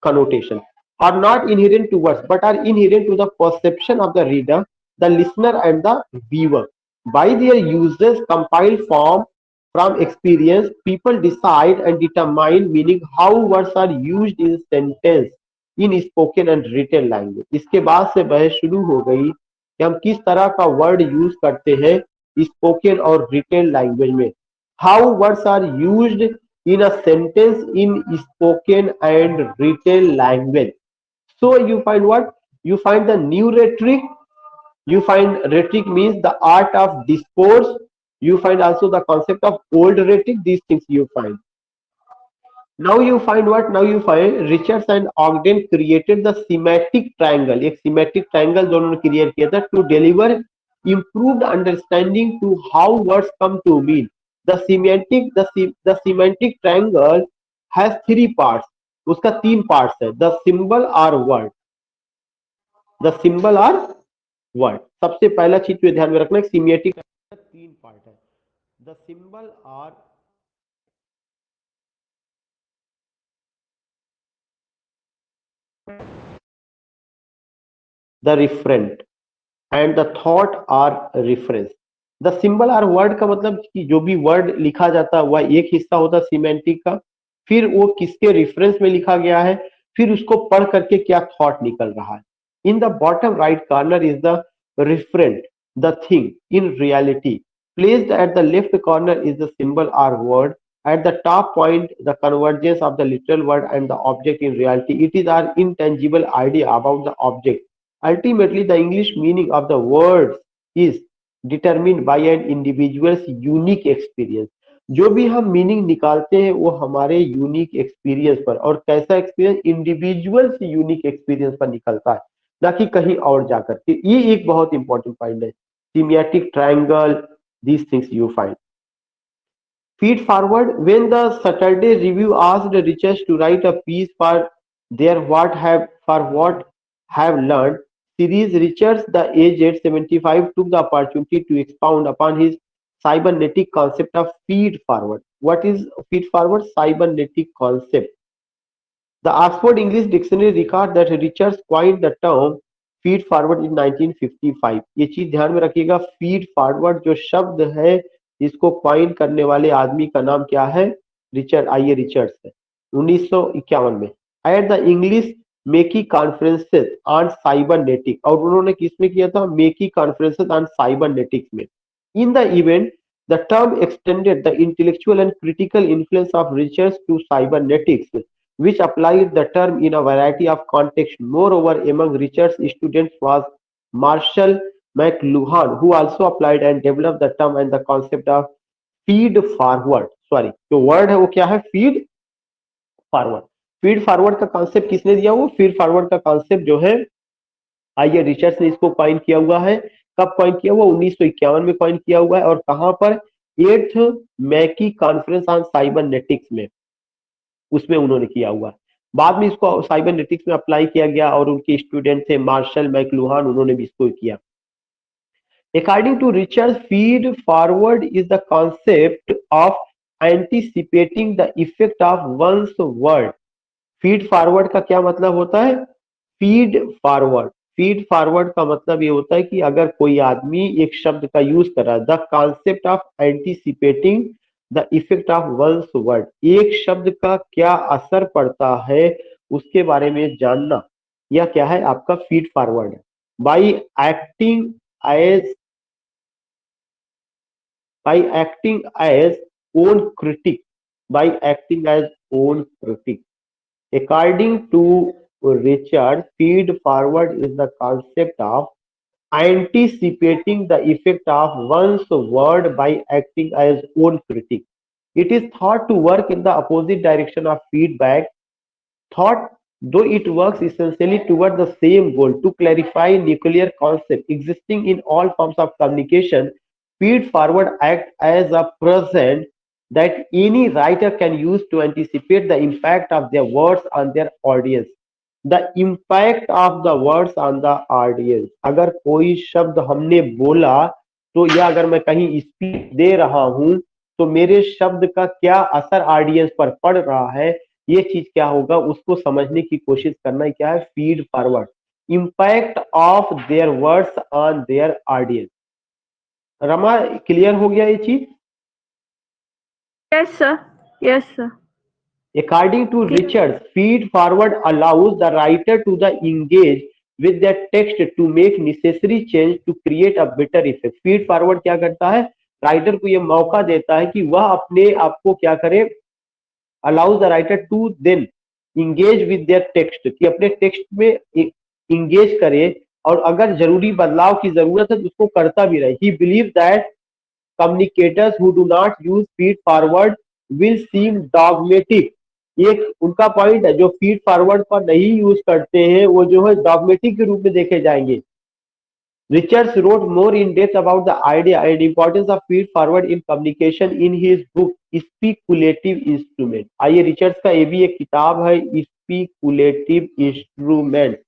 connotation are not inherent to words but are inherent to the perception of the reader, the listener and the viewer. By their uses compiled from experience, people decide and determine meaning how words are used in sentence in spoken and written language. इसके बाद से बहस शुरू हो गई कि हम किस तरह का वर्ड यूज करते हैं स्पोकन और रिटेन लैंग्वेज में. How words are used in a sentence in spoken and written language. So you find what? You find the new rhetoric. You find rhetoric means the art of discourse. You find also the concept of old rhetoric. These things you find. Now you find what? Now you find Richards and Ogden created the semantic triangle. एक semantic triangle जो उन्होंने create किया था to deliver improved understanding to how words come to mean. The semantic triangle has three parts. उसका तीन parts है. The symbol or word. The symbol or word. सबसे पहला चीज जो ध्यान में रखना है semantic तीन पार्ट है. The symbol or the referent and the thought or reference. The symbol or word का मतलब कि जो भी वर्ड लिखा जाता है वह एक हिस्सा होता है सीमेंटिक का, फिर वो किसके रेफरेंस में लिखा गया है, फिर उसको पढ़ करके क्या थॉट निकल रहा है. In the bottom right corner is the referent, the thing in reality. Placed at the left corner is the symbol or word. At the top point, the convergence of the literal word and the object in reality. It is our intangible idea about the object. Ultimately, the English meaning of the words is determined by an individual's unique experience. जो भी हम meaning निकालते हैं वो हमारे unique experience पर, और कैसा एक्सपीरियंस? इंडिविजुअल से यूनिक एक्सपीरियंस पर निकलता है, ना कि कहीं और जाकर के. ये एक बहुत इंपॉर्टेंट पॉइंट है. सीमियाटिक triangle, these things you find. Feed forward. When the Saturday Review asked Richards to write a piece for their what have learned series, Richards, the aged 75, took the opportunity to expound upon his cybernetic concept of feed forward. What is feed forward? Cybernetic concept. The Oxford English Dictionary records that Richards coined the term feed forward in 1955. ये चीज ध्यान में रखिएगा. feed forward जो शब्द है इसको coin करने वाले आदमी का नाम क्या है? रिचर्ड. आइए रिचर्ड्स है 1951 में. At the English Macy conferences on cybernetic. और उन्होंने किसमें किया था? मेकी कॉन्फ्रेंसेस ऑन साइबरनेटिक्स में. In the event the term extended the intellectual and critical influence of Richards to cybernetics, which applied the term in a variety of contexts. Moreover, among Richards' students was Marshall McLuhan, who also applied and developed the term and the concept of feed forward. Sorry, जो word है वो क्या है? feed forward. feed forward का concept किसने दिया? वो feed forward का concept जो है, आइए रिचर्ड्स ने इसको कॉइन किया हुआ है. कब कॉइन किया हुआ? 1951 में कॉइन किया हुआ है. और कहां पर? 8th मैकी कॉन्फ्रेंस ऑन साइबरनेटिक्स में, उसमें उन्होंने किया हुआ. बाद में इसको साइबरनेटिक्स में अप्लाई किया गया और उनके स्टूडेंट थे मार्शल मैकलुहान, उन्होंने भी इसको किया. According to Richard, feed forward is the concept of anticipating the effect of one's word. Feed forward का क्या मतलब होता है? फीड फॉरवर्ड, फीड फॉरवर्ड का मतलब ये होता है कि अगर कोई आदमी एक शब्द का यूज कर रहा है, the concept of anticipating the effect of one's word, एक शब्द का क्या असर पड़ता है उसके बारे में जानना, यह क्या है? आपका फीड फॉरवर्ड है। By acting as by acting as own critic, by acting as own critic. According to Richard, feed forward is the concept of anticipating the effect of one's word by acting as own critic. It is thought to work in the opposite direction of feedback thought, though it works essentially toward the same goal to clarify nuclear concept existing in all forms of communication. Feed forward act as a present that any writer can use to anticipate the impact of their words on their audience. The impact of the words on the audience. अगर कोई शब्द हमने बोला तो या अगर मैं कहीं स्पीच दे रहा हूं तो मेरे शब्द का क्या असर ऑडियंस पर पड़ रहा है, ये चीज क्या होगा उसको समझने की कोशिश करना, क्या है? Feed forward, impact of their words on their audience. Rama, clear हो गया ये चीज? Yes, sir. Yes, sir. According to Richards, feed forward allows the writer to the engage with their text to make necessary change to create a better effect. Feed forward क्या करता है? Writer को ये मौका देता है कि वह अपने आप को क्या करे? allows the writer to then engage with their text, कि अपने टेक्स्ट में इंगेज करे और अगर जरूरी बदलाव की जरूरत है तो उसको करता भी रहे। He believes that communicators who do not use feed forward will seem dogmatic। ये उनका पॉइंट है, जो फीड फॉरवर्ड पर नहीं यूज करते हैं वो जो है डॉगमेटिक के रूप में देखे जाएंगे। Richards wrote more in depth about the idea and importance of feed forward in communication in his book Speculative Instrument। आइए, रिचर्ड्स का ये भी एक किताब है Speculative Instrument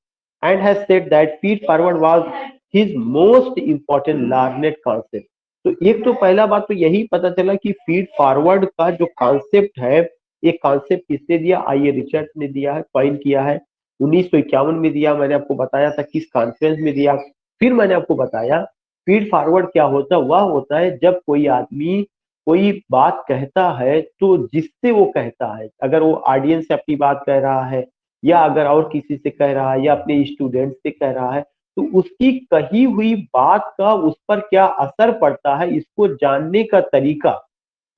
and has said that feed forward was his most important learned concept। तो एक तो पहला बात तो यही पता चला कि फीड फॉरवर्ड का जो कॉन्सेप्ट है, ये कॉन्सेप्ट किसने दिया? आइए, रिचर्ड्स ने दिया है, कॉइन किया है 1951 में दिया। मैंने आपको बताया था किस कॉन्फ्रेंस में दिया। फिर मैंने आपको बताया फीड फॉरवर्ड क्या होता है। वह होता है जब कोई आदमी कोई बात कहता है तो जिससे वो कहता है, अगर वो ऑडियंस से अपनी बात कह रहा है या अगर और किसी से कह रहा है या अपने स्टूडेंट से कह रहा है, तो उसकी कही हुई बात का उस पर क्या असर पड़ता है, इसको जानने का तरीका,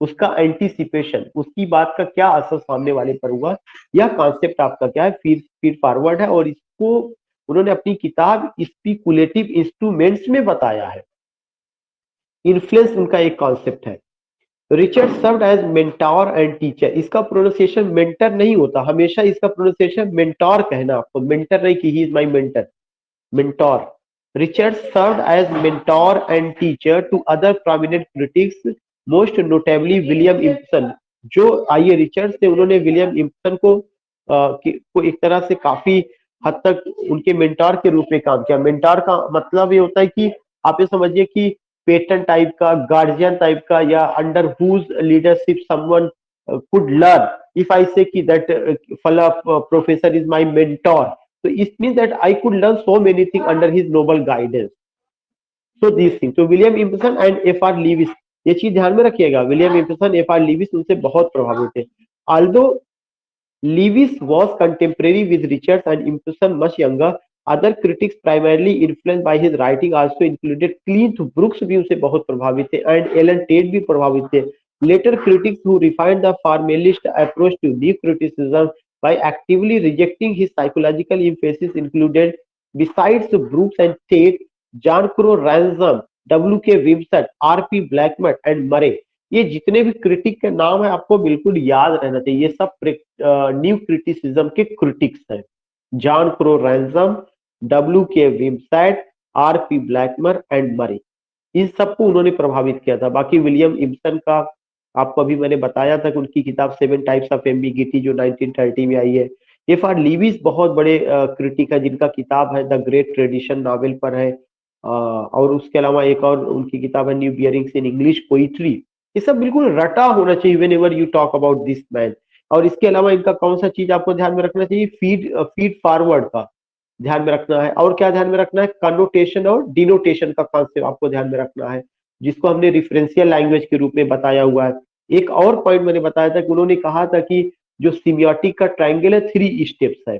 उसका एंटीसिपेशन, उसकी बात का क्या असर सामने वाले पर हुआ, यह कॉन्सेप्ट आपका क्या है? फीड फॉरवर्ड है। और इसको उन्होंने अपनी किताब स्पीकुलेटिव इंस्ट्रूमेंट्स में बताया है। इन्फ्लुएंस उनका एक कॉन्सेप्ट है। Richard served as mentor and teacher. इसका प्रोनाउंसिएशन मेंटर नहीं होता, हमेशा इसका प्रोनाउंसिएशन मेंटोर कहना आपको, मेंटर नहीं कि he is my mentor, mentor. Richard served as mentor and teacher to other prominent critics, most notably William Empson. जो आइए, रिचर्ड से उन्होंने विलियम इम्पसन को एक तरह से काफी हद तक उनके मेंटोर के रूप में काम किया। मेंटोर का मतलब ये होता है कि आप ये समझिए कि पेटर्न टाइप का, गार्जियन टाइप का, या under whose leadership someone could learn. If I say that दैट फला professor is my mentor, so it means that I could learn so many things under his noble guidance। so these things, so William Empson and F.R. Leavis, ये चीज ध्यान में रखिएगा, William इम्पसन, F.R. Lewis उनसे बहुत प्रभावित थे। although Lewis was contemporary with Richards and Impson much younger, other critics primarily influenced by his writing also included Clint Brooks भी उनसे बहुत प्रभावित थे and Alan Tate भी प्रभावित थे। Later critics who refined the formalist approach to new criticism by actively rejecting his psychological emphasis included, besides Brooks and Tate, John Crow Ransom, W.K. Wimsatt, R.P. Blackman and Murray। ये जितने भी critic के नाम है आपको बिल्कुल याद रहना चाहिए, ये सब न्यू क्रिटिसिज्म के क्रिटिक्स हैं। John Crowe Ransom, W.K. Wimsatt, R.P. Blackmur and Murray, इन सबको उन्होंने प्रभावित किया था। बाकी विलियम इम्पसन का आपको अभी मैंने बताया था कि उनकी किताब 7 टाइप्स ऑफ एम्बिगिटी जो 1930 में आई है। F.R. लीविस बहुत बड़े क्रिटिक है जिनका किताब है द ग्रेट ट्रेडिशन नॉवेल पर है। और उसके अलावा एक और उनकी किताब है new bearings in English poetry. ये सब बिल्कुल रटा होना चाहिए when ever you talk about this man. और इसके अलावा इनका कौन सा चीज आपको ध्यान में रखना चाहिए, फीड फॉरवर्ड का ध्यान में रखना है, और क्या ध्यान में रखना है, कनोटेशन और डिनोटेशन का कॉन्सेप्ट आपको ध्यान में रखना है, जिसको हमने रिफरेंशियल लैंग्वेज के रूप में बताया हुआ है। एक और पॉइंट मैंने बताया था कि उन्होंने कहा था कि जो सिमियोटिक का ट्राइंगल है 3 स्टेप्स है।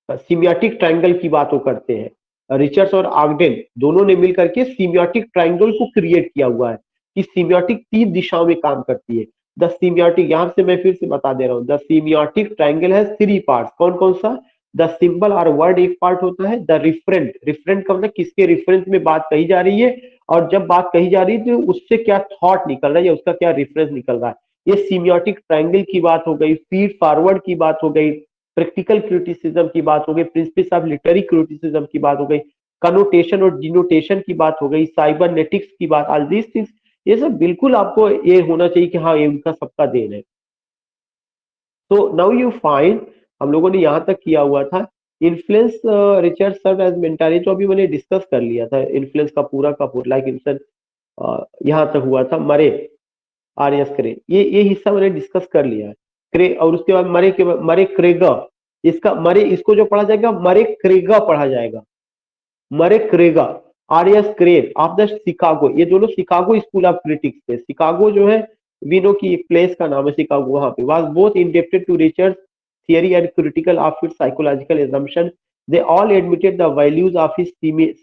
सीमियोटिक ट्रायंगल की बात वो करते हैं, रिचर्ड्स और आगडेन दोनों ने मिलकर के सीमियोटिक ट्रायंगल को क्रिएट किया हुआ है कि सीमियोटिक 3 दिशाओं में काम करती है। द सीमियोटिक, यहां से मैं फिर से बता दे रहा हूं, द सीमियोटिक ट्रायंगल है 3 पार्ट्स। कौन कौन सा, द सिंबल और वर्ड एक पार्ट होता है, द रिफरेंट, रिफरेंट का मतलब किसके रिफरेंस में बात कही जा रही है, और जब बात कही जा रही है तो उससे क्या थॉट निकल रहा है या उसका क्या रेफरेंस निकल रहा है। ये सीमियोटिक ट्रायंगल की बात हो गई, फीड फॉरवर्ड की बात हो गई, प्रैक्टिकल क्रिटिसिज्म की बात हो गई, प्रिंसिपल्स ऑफ लिटरेरी क्रिटिसिज्म की बात हो गई, कनोटेशन और डिनोटेशन की बात हो गई, साइबरनेटिक्स की बात, ऑल दीस थिंग्स, ये सब बिल्कुल आपको ये होना चाहिए कि हाँ ये उनका सबका देन है। तो नाउ यू फाइंड, हम लोगों ने यहाँ तक किया हुआ था influence Richard serve as mentor, ये जो अभी मैंने डिस्कस कर लिया था इन्फ्लुएंस का पूरा लाइक इंसान, यहाँ तक हुआ था मरे, आर एस क्रे, ये हिस्सा मैंने डिस्कस कर लिया है। क्रे, और उसके बाद मरे के बाद मरे क्रेगा, इसका मरे, इसको जो पढ़ा जाएगा मरे क्रेगा पढ़ा जाएगा, Murray Krieger, R S Crane of the Chicago, ये दोनों शिकागो स्कूल ऑफ क्रिटिक्स थे। शिकागो जो है विनो की एक प्लेस का नाम है शिकागो, वहां पे was both indebted to Richard theory and critical of its psychological assumption. They all admitted the values of his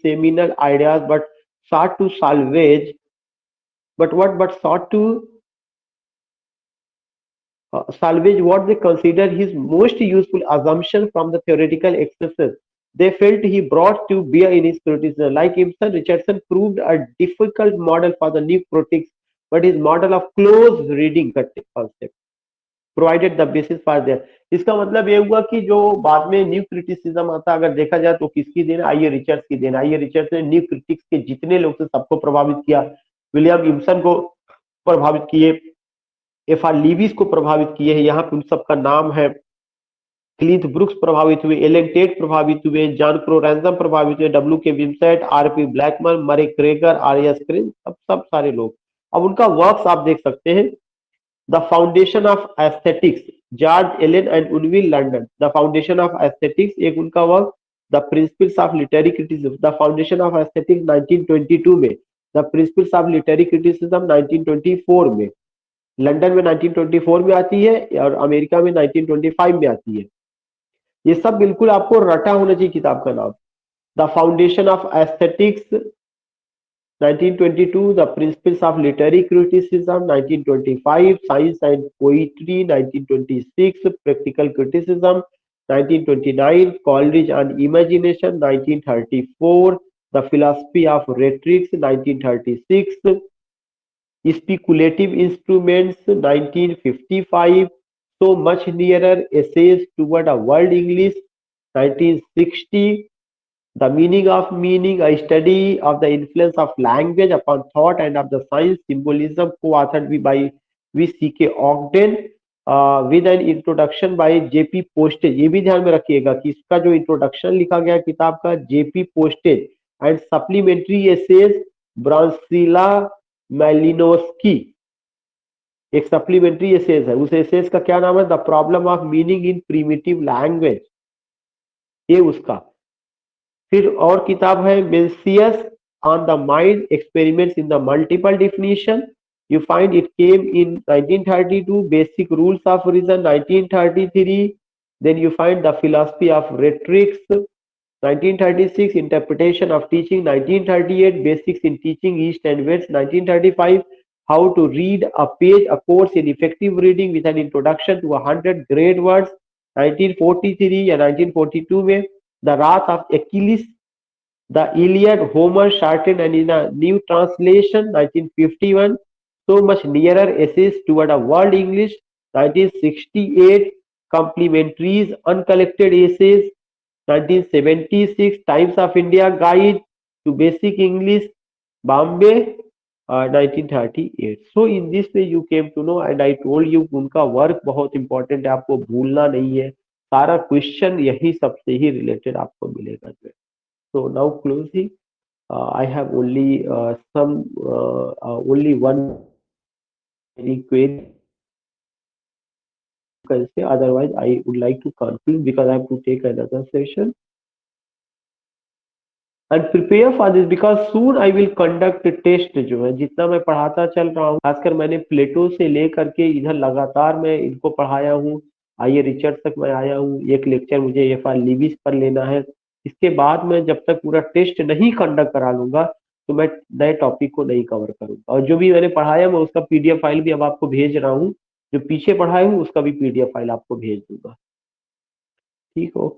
seminal ideas, but sought to salvage, but sought to salvage what they considered his most useful assumption from the theoretical excesses they felt he brought to bear in his criticism. Like Ibsen, Richardson proved a difficult model for the new critics, but his model of close reading concept provided the basis for their. इसका मतलब ये हुआ कि जो बाद में new criticism आता अगर देखा जाए तो किसकी देन, आइए रिचर्ड्स की देन। आइए रिचर्ड्स ने न्यू क्रिटिक्स के जितने लोग थे सबको प्रभावित किया, विलियम इम्सन को प्रभावित किए, एफ आर लीविस को प्रभावित किए हैं, यहाँ पे उन सबका नाम है, क्लिंट ब्रुक्स प्रभावित हुए, एलन टेट प्रभावित हुए, जॉन क्रोरैंसम प्रभावित हुए, डब्ल्यू के विंसेंट, आर पी ब्लैकमन, मरे क्रेगर, आर एस क्रिन, सब सारे लोग। अब उनका वर्क्स आप देख सकते हैं, the foundation of aesthetics, George Allen and Unwin London, the foundation of aesthetics एक उनका work, the principles of literary criticism, the foundation of aesthetics 1922 में, the principles of literary criticism 1924 में, लंदन में 1924 में आती है और अमेरिका में 1925 में आती है। ये सब बिल्कुल आपको रटा होना चाहिए किताब का नाम। The foundation of aesthetics 1922, the principles of literary criticism 1925, science and poetry 1926, practical criticism 1929, Coleridge on imagination 1934, the philosophy of rhetorics 1936, speculative instruments 1955, so much nearer essays toward a world English 1960, the meaning of meaning, a study of the influence of language upon thought and of the science symbolism, co-authored by V.C.K. Ogden, with an introduction by J.P. Postage। ये भी ध्यान में रखिएगा कि इसका जो introduction लिखा गया किताब का J.P. Postage and supplementary essays Bronislaw Malinowski, एक सप्लीमेंट्री एसेज है, उस एसेज का क्या नाम है, the problem of meaning in primitive language, ये उसका। फिर और किताब है Mencius on the mind, experiments in the multiple definition, you find it came in 1932, basic rules of reason 1933, then you find the philosophy of rhetorics 1936, interpretation of teaching 1938, basics in teaching east and west 1935, how to read a page, a course in effective reading with an introduction to 100 great words 1943 या 1942 में, the wrath of Achilles, the Iliad, Homer shortened and in a new translation 1951, so much nearer essays toward a world English 1968, complementaries, uncollected essays 1976, Times of India Guide to Basic English, Bombay, 1938. So in this way you came to know and I told you उनका work बहुत important है, आपको भूलना नहीं है, सारा question यही सबसे ही रिलेटेड आपको मिलेगा। So now closing, I have only only one query you can say. Otherwise, I would like to conclude because I have to take another session. And prepare for this because soon I will conduct a test जो है जितना मैं पढ़ाता चल रहा हूँ खासकर मैंने प्लेटो से लेकर के इधर लगातार मैं इनको पढ़ाया हूँ आइए रिचर्ड तक मैं आया हूँ एक लेक्चर मुझे एफ आर लिविस पर लेना है इसके बाद मैं जब तक पूरा टेस्ट नहीं कंडक्ट करा लूंगा तो मैं नए टॉपिक को नहीं कवर करूंगा और जो भी मैंने पढ़ाया मैं उसका पीडीएफ फाइल भी अब आपको भेज रहा हूँ जो पीछे पढ़ाया हूँ उसका भी पीडीएफ फाइल आपको भेज दूंगा ठीक हो